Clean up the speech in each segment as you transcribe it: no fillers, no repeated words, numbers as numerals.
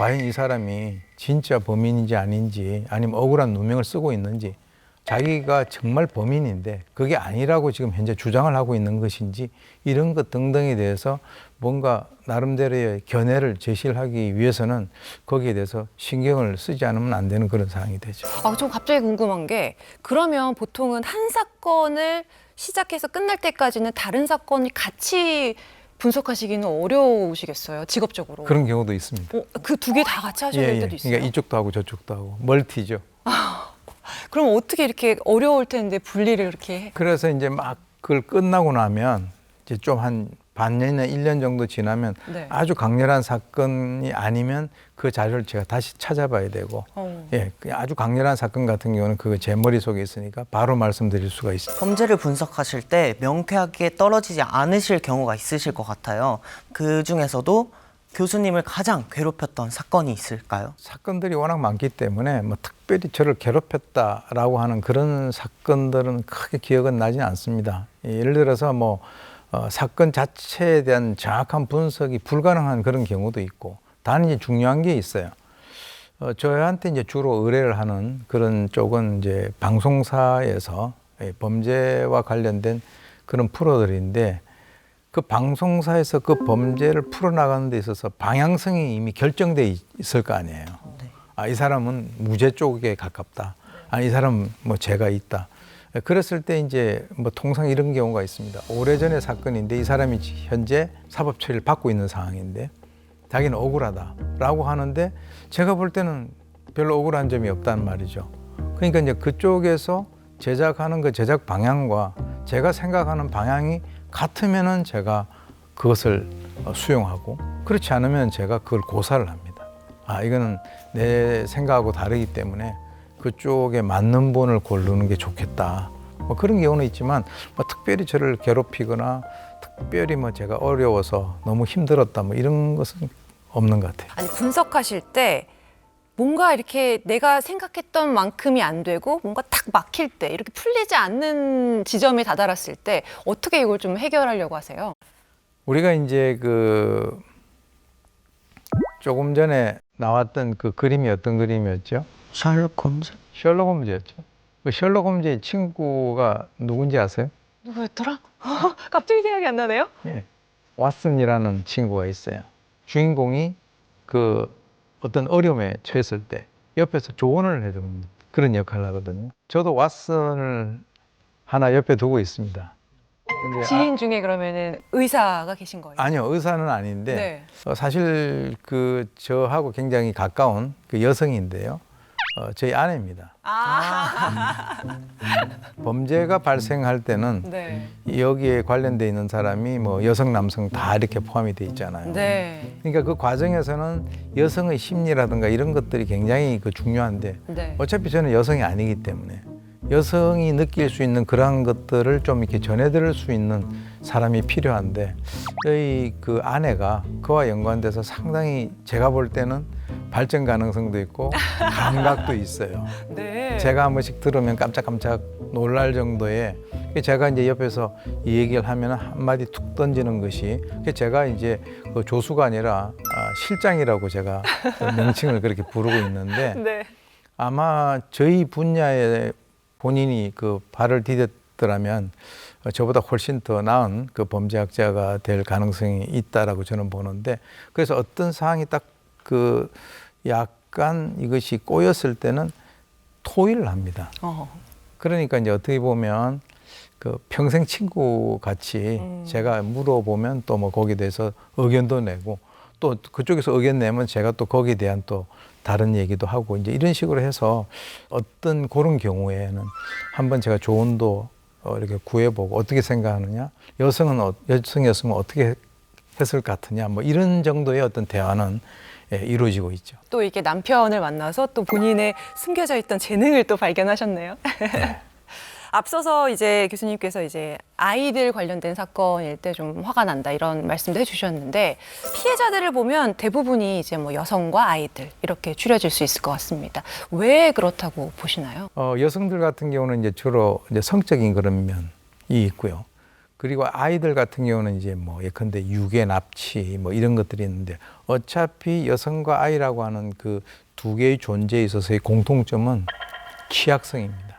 과연 이 사람이 진짜 범인인지 아닌지 아니면 억울한 누명을 쓰고 있는지 자기가 정말 범인인데 그게 아니라고 지금 현재 주장을 하고 있는 것인지 이런 것 등등에 대해서 뭔가 나름대로의 견해를 제시를 하기 위해서는 거기에 대해서 신경을 쓰지 않으면 안 되는 그런 상황이 되죠. 좀 갑자기 궁금한 게 그러면 보통은 한 사건을 시작해서 끝날 때까지는 다른 사건이 같이 분석하시기는 어려우시겠어요, 직업적으로. 그런 경우도 있습니다. 그 두 개 다 같이 하셔야 될 때도 있어요? 그러니까 이쪽도 하고 저쪽도 하고 멀티죠. 그럼 어떻게 이렇게 어려울 텐데 분리를 이렇게 해? 그래서 이제 막 그걸 끝나고 나면 이제 좀 한 반년이나 1년 정도 지나면 네. 아주 강렬한 사건이 아니면 그 자료를 제가 다시 찾아봐야 되고 그냥 아주 강렬한 사건 같은 경우는 그거 제 머릿속에 있으니까 바로 말씀드릴 수가 있습니다. 범죄를 분석하실 때 명쾌하게 떨어지지 않으실 경우가 있으실 것 같아요. 그 중에서도 교수님을 가장 괴롭혔던 사건이 있을까요? 사건들이 워낙 많기 때문에 뭐 특별히 저를 괴롭혔다라고 하는 그런 사건들은 크게 기억은 나지 않습니다. 예를 들어서 뭐 사건 자체에 대한 정확한 분석이 불가능한 그런 경우도 있고, 단 이제 중요한 게 있어요. 저한테 이제 주로 의뢰를 하는 그런 쪽은 이제 방송사에서 범죄와 관련된 그런 프로들인데, 그 방송사에서 그 범죄를 풀어나가는 데 있어서 방향성이 이미 결정돼 있을 거 아니에요. 이 사람은 무죄 쪽에 가깝다. 이 사람은 뭐 죄가 있다. 그랬을 때 이제 뭐 통상 이런 경우가 있습니다. 오래전의 사건인데 이 사람이 현재 사법 처리를 받고 있는 상황인데 자기는 억울하다라고 하는데 제가 볼 때는 별로 억울한 점이 없다는 말이죠. 그러니까 이제 그쪽에서 제작하는 그 제작 방향과 제가 생각하는 방향이 같으면은 제가 그것을 수용하고, 그렇지 않으면 제가 그걸 고사를 합니다. 이거는 내 생각하고 다르기 때문에 그쪽에 맞는 분을 고르는 게 좋겠다. 뭐 그런 경우는 있지만 뭐 특별히 저를 괴롭히거나 특별히 뭐 제가 어려워서 너무 힘들었다 뭐 이런 것은 없는 것 같아요. 아니, 분석하실 때 뭔가 이렇게 내가 생각했던 만큼이 안 되고 뭔가 딱 막힐 때, 이렇게 풀리지 않는 지점에 다다랐을 때 어떻게 이걸 좀 해결하려고 하세요? 우리가 이제 그 조금 전에 나왔던 그 그림이 어떤 그림이었죠? 셜록 홈즈? 셜록 홈즈였죠. 그 셜록 홈즈의 친구가 누군지 아세요? 누구였더라? 갑자기 생각이 안 나네요? 예. 왓슨이라는 친구가 있어요. 주인공이 그 어떤 어려움에 처했을 때 옆에서 조언을 해주는 그런 역할을 하거든요. 저도 왓슨을 하나 옆에 두고 있습니다. 근데 지인 중에 그러면은 의사가 계신 거예요? 아니요, 의사는 아닌데 네. 사실 그 저하고 굉장히 가까운 그 여성인데요. 저희 아내입니다. 범죄가 발생할 때는 네. 여기에 관련돼 있는 사람이 뭐 여성, 남성 다 이렇게 포함이 돼 있잖아요. 네. 그러니까 그 과정에서는 여성의 심리라든가 이런 것들이 굉장히 그 중요한데 네. 어차피 저는 여성이 아니기 때문에 여성이 느낄 수 있는 그러한 것들을 좀 이렇게 전해드릴 수 있는 사람이 필요한데 저희 그 아내가 그와 연관돼서 상당히 제가 볼 때는 발전 가능성도 있고 감각도 있어요. 네. 제가 한 번씩 들으면 깜짝깜짝 놀랄 정도의, 제가 이제 옆에서 이 얘기를 하면 한마디 툭 던지는 것이, 제가 이제 그 조수가 아니라 실장이라고 제가 명칭을 그렇게 부르고 있는데 네. 아마 저희 분야에 본인이 그 발을 디뎠더라면 저보다 훨씬 더 나은 그 범죄학자가 될 가능성이 있다라고 저는 보는데, 그래서 어떤 상황이 딱 그 약간 이것이 꼬였을 때는 토의를 합니다. 그러니까 이제 어떻게 보면 그 평생 친구 같이 제가 물어보면 또 뭐 거기에 대해서 의견도 내고, 또 그쪽에서 의견 내면 제가 또 거기에 대한 또 다른 얘기도 하고, 이제 이런 식으로 해서 어떤 그런 경우에는 한번 제가 조언도 이렇게 구해보고, 어떻게 생각하느냐, 여성이었으면 어떻게 했을 것 같으냐, 뭐 이런 정도의 어떤 대화는 이루어지고 있죠. 또 이게 남편을 만나서 또 본인의 숨겨져 있던 재능을 또 발견하셨네요. 네. 앞서서 이제 교수님께서 이제 아이들 관련된 사건일 때 좀 화가 난다 이런 말씀도 해주셨는데, 피해자들을 보면 대부분이 이제 뭐 여성과 아이들 이렇게 추려질 수 있을 것 같습니다. 왜 그렇다고 보시나요? 여성들 같은 경우는 이제 주로 이제 성적인 그런 면이 있고요. 그리고 아이들 같은 경우는 이제 뭐 예컨대 유괴, 납치 뭐 이런 것들이 있는데 어차피 여성과 아이라고 하는 그 두 개의 존재에 있어서의 공통점은 취약성입니다.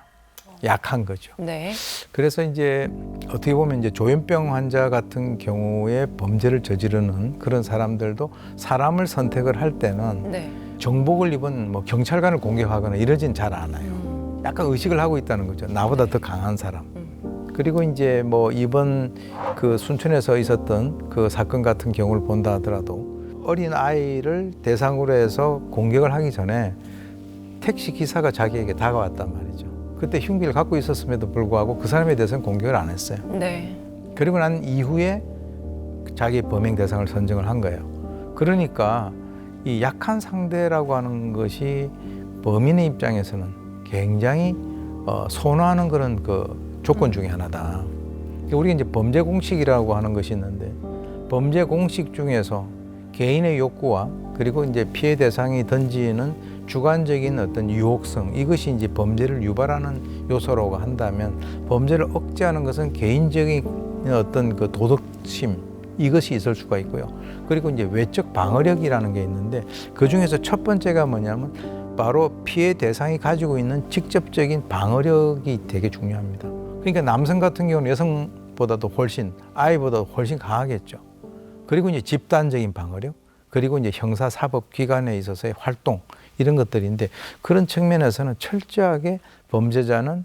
약한 거죠. 네. 그래서 이제 어떻게 보면 이제 조현병 환자 같은 경우에 범죄를 저지르는 그런 사람들도 사람을 선택을 할 때는 네. 정복을 입은 뭐 경찰관을 공격하거나 이러진 잘 않아요. 약간 의식을 하고 있다는 거죠. 나보다 더 강한 사람. 그리고 이제 뭐 이번 그 순천에서 있었던 그 사건 같은 경우를 본다 하더라도 어린 아이를 대상으로 해서 공격을 하기 전에 택시 기사가 자기에게 다가왔단 말이죠. 그때 흉기를 갖고 있었음에도 불구하고 그 사람에 대해서는 공격을 안 했어요. 네. 그리고 난 이후에 자기의 범행 대상을 선정을 한 거예요. 그러니까 이 약한 상대라고 하는 것이 범인의 입장에서는 굉장히 선호하는 그런 그 조건 중에 하나다. 우리가 이제 범죄 공식이라고 하는 것이 있는데 범죄 공식 중에서 개인의 욕구와 그리고 이제 피해 대상이 던지는 주관적인 어떤 유혹성 이것이 이제 범죄를 유발하는 요소라고 한다면 범죄를 억제하는 것은 개인적인 어떤 그 도덕심 이것이 있을 수가 있고요. 그리고 이제 외적 방어력이라는 게 있는데 그 중에서 첫 번째가 뭐냐면 바로 피해 대상이 가지고 있는 직접적인 방어력이 되게 중요합니다. 그러니까 남성 같은 경우는 여성보다도 훨씬 아이보다도 훨씬 강하겠죠. 그리고 이제 집단적인 방어력, 그리고 이제 형사 사법 기관에 있어서의 활동 이런 것들인데 그런 측면에서는 철저하게 범죄자는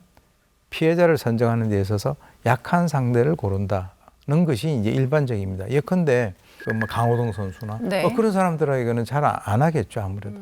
피해자를 선정하는 데 있어서 약한 상대를 고른다는 것이 이제 일반적입니다. 예컨대 그 뭐 강호동 선수나 네. 그런 사람들에게는 잘 안 하겠죠 아무래도.